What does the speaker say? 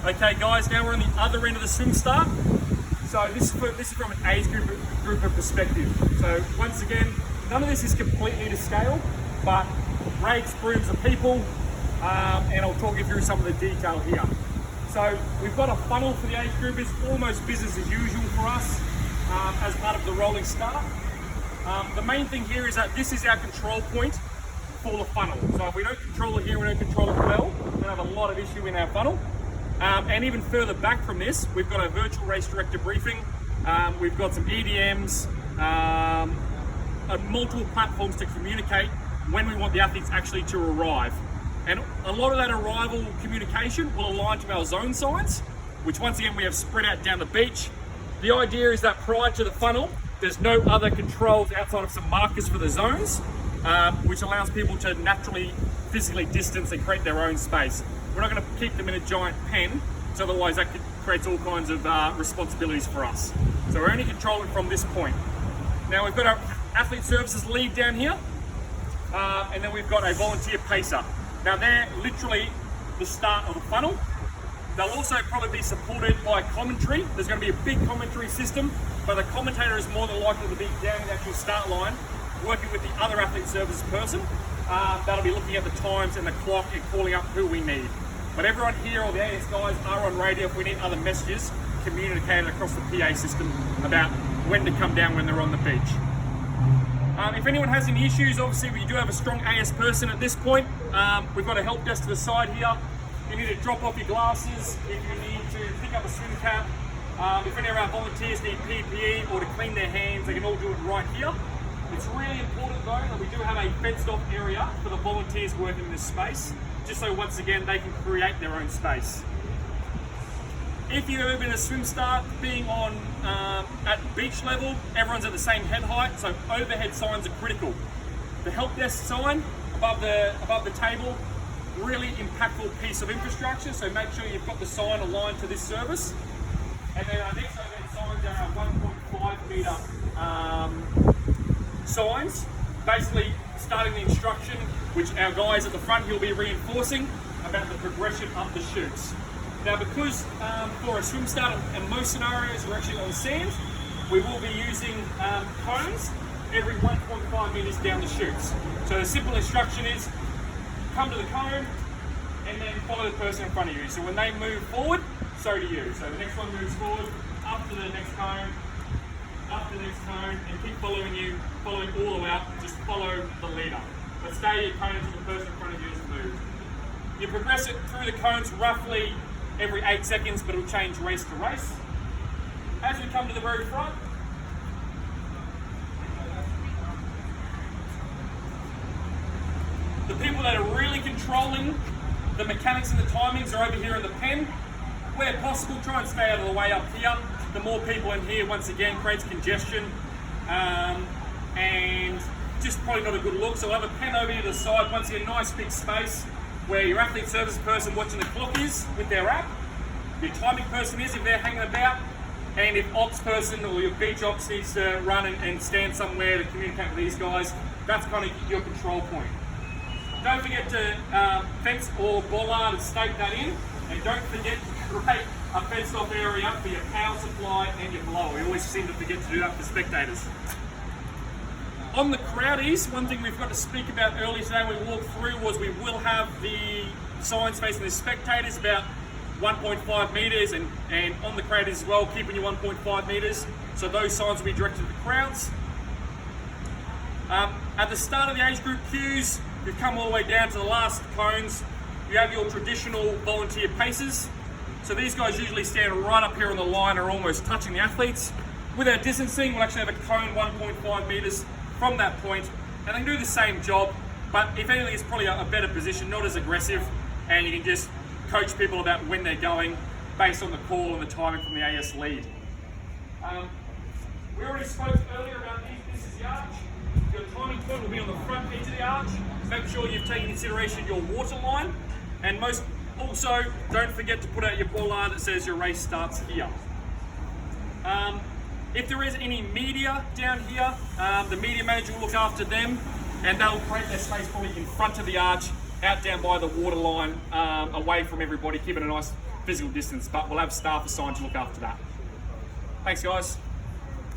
Okay guys, now we're on the other end of the swim start. So this is from an age group of perspective. So once again, none of this is completely to scale, but rakes, brooms are people, and I'll talk you through some of the detail here. So we've got a funnel for the age group. It's almost business as usual for us as part of the rolling start. The main thing here is that this is our control point for the funnel. So if we don't control it here, we don't control it well, we'll have a lot of issue in our funnel. And even further back from this, we've got a virtual race director briefing. We've got some EDMs, multiple platforms to communicate when we want the athletes actually to arrive. And a lot of that arrival communication will align to our zone signs, which once again we have spread out down the beach. The idea is that prior to the funnel, there's no other controls outside of some markers for the zones, which allows people to naturally, physically distance and create their own space. We're not going to keep them in a giant pen, so otherwise that creates all kinds of responsibilities for us. So we're only controlling from this point. Now we've got our athlete services lead down here, and then we've got a volunteer pacer. Now they're literally the start of the funnel. They'll also probably be supported by commentary. There's going to be a big commentary system, but the commentator is more than likely to be down in the actual start line, working with the other athlete services person. That'll be looking at the times and the clock and calling up who we need. But everyone here, all the AS guys, are on radio if we need other messages communicated across the PA system about when to come down when they're on the beach. If anyone has any issues, obviously we do have a strong AS person at this point. We've got a help desk to the side here. If you need to drop off your glasses, if you need to pick up a swim cap, if any of our volunteers need PPE or to clean their hands, they can all do it right here. It's really important though that we do have a fenced off area for the volunteers working in this space, just so once again they can create their own space. If you've ever been a swim start, being on at beach level, everyone's at the same head height, so overhead signs are critical. The help desk sign above the table, really impactful piece of infrastructure, so make sure you've got the sign aligned to this service. And then our next overhead signs are our 1.5 metre signs, basically starting the instruction, which our guys at the front here will be reinforcing about the progression up the chutes. Now because for a swim start and most scenarios we're actually on sand, we will be using cones every 1.5 metres down the chutes. So the simple instruction is come to the cone and then follow the person in front of you. So when they move forward, so do you. So the next one moves forward, up to the next cone, up to the next cone, and keep following all the way up. Just follow the leader. But stay your cone until the person in front of you has moved. You progress it through the cones roughly every 8 seconds, but it'll change race to race. As we come to the very front, the people that are really controlling the mechanics and the timings are over here in the pen. Where possible, try and stay out of the way up here. The more people in here, once again, creates congestion and just probably not a good look. So we'll have a pen over here to the side. Once again, nice big space where your athlete service person watching the clock is with their app, your timing person is if they're hanging about, and if ops person or your beach ops needs to run and stand somewhere to communicate with these guys, that's kind of your control point. Don't forget to fence or bollard and stake that in, and don't forget to create a fenced off area for your power supply and your blower. We always seem to forget to do that for spectators. On the crowdies, one thing we've got to speak about earlier today when we walked through was we will have the signs facing the spectators about 1.5 metres and on the crowdies as well, keeping you 1.5 metres. So those signs will be directed to the crowds. At the start of the age group queues, you've come all the way down to the last cones. You have your traditional volunteer pacers. So these guys usually stand right up here on the line or almost touching the athletes. With our distancing, we'll actually have a cone 1.5 metres from that point, and they can do the same job, but if anything, it's probably a better position, not as aggressive, and you can just coach people about when they're going based on the call and the timing from the AS lead. We already spoke earlier about this is the arch. Your timing point will be on the front edge of the arch. Make sure you've taken consideration your water line, and also don't forget to put out your bollard that says your race starts here. If there is any media down here, the media manager will look after them, and they'll create their space probably in front of the arch out down by the waterline, away from everybody, keeping a nice physical distance, but we'll have staff assigned to look after that. Thanks, guys.